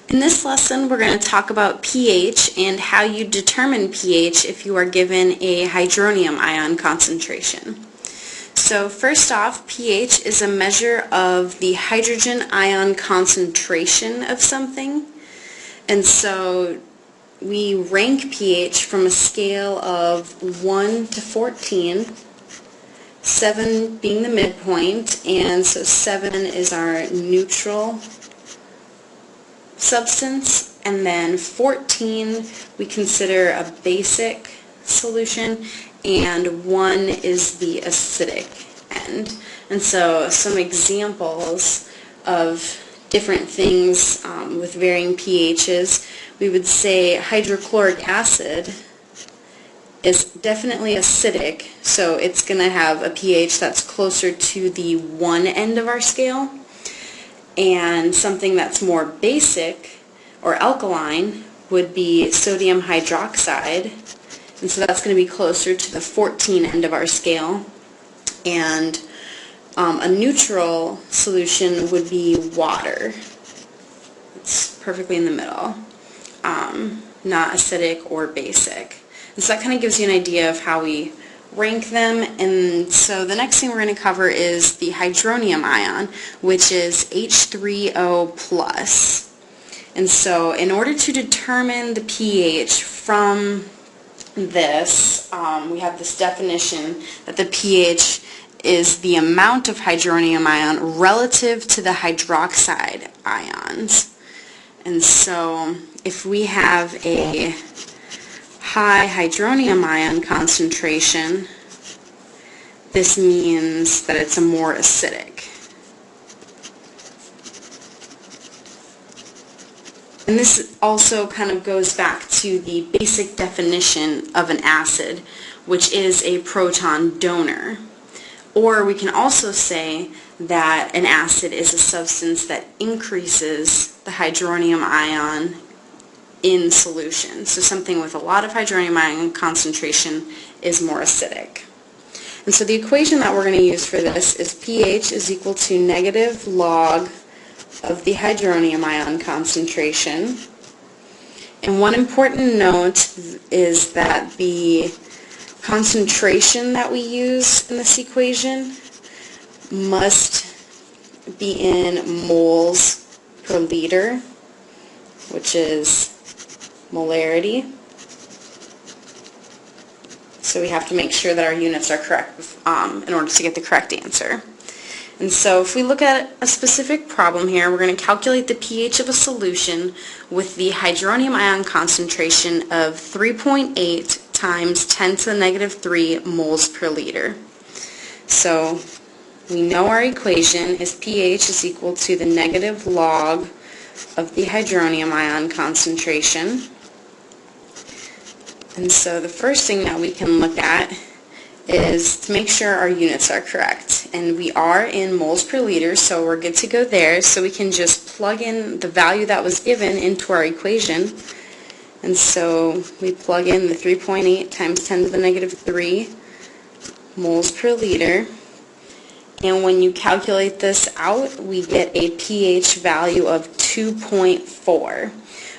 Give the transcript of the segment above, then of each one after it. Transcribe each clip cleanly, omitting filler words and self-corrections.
In this lesson, we're going to talk about pH and how you determine pH if you are given a hydronium ion concentration. So first off, pH is a measure of the hydrogen ion concentration of something. And so we rank pH from a scale of 1 to 14, 7 being the midpoint, and so 7 is our neutral substance, and then 14 we consider a basic solution, and 1 is the acidic end. And so some examples of different things with varying pHs, we would say hydrochloric acid is definitely acidic, so it's going to have a pH that's closer to the 1 end of our scale. And something that's more basic or alkaline would be sodium hydroxide, and so that's going to be closer to the 14 end of our scale. And a neutral solution would be water. It's perfectly in the middle, not acidic or basic. And so that kind of gives you an idea of how we rank them. And so the next thing we're going to cover is the hydronium ion, which is H3O+. And so in order to determine the pH from this, we have this definition that the pH is the amount of hydronium ion relative to the hydroxide ions. And so if we have a high hydronium ion concentration, this means that it's a more acidic. And this also kind of goes back to the basic definition of an acid, which is a proton donor. Or we can also say that an acid is a substance that increases the hydronium ion in solution. So something with a lot of hydronium ion concentration is more acidic. And so the equation that we're going to use for this is pH is equal to negative log of the hydronium ion concentration. And one important note is that the concentration that we use in this equation must be in moles per liter, which is molarity. So we have to make sure that our units are correct in order to get the correct answer. And so if we look at a specific problem here, we're going to calculate the pH of a solution with the hydronium ion concentration of 3.8 times 10 to the negative 3 moles per liter. So we know our equation is pH is equal to the negative log of the hydronium ion concentration. And so the first thing that we can look at is to make sure our units are correct. And we are in moles per liter, so we're good to go there. So we can just plug in the value that was given into our equation. And so we plug in the 3.8 times 10 to the negative 3 moles per liter. And when you calculate this out, we get a pH value of 2.4,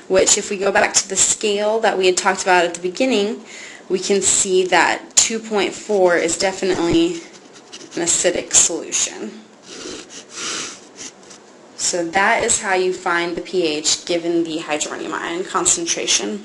which if we go back to the scale that we had talked about at the beginning, we can see that 2.4 is definitely an acidic solution. So that is how you find the pH given the hydronium ion concentration.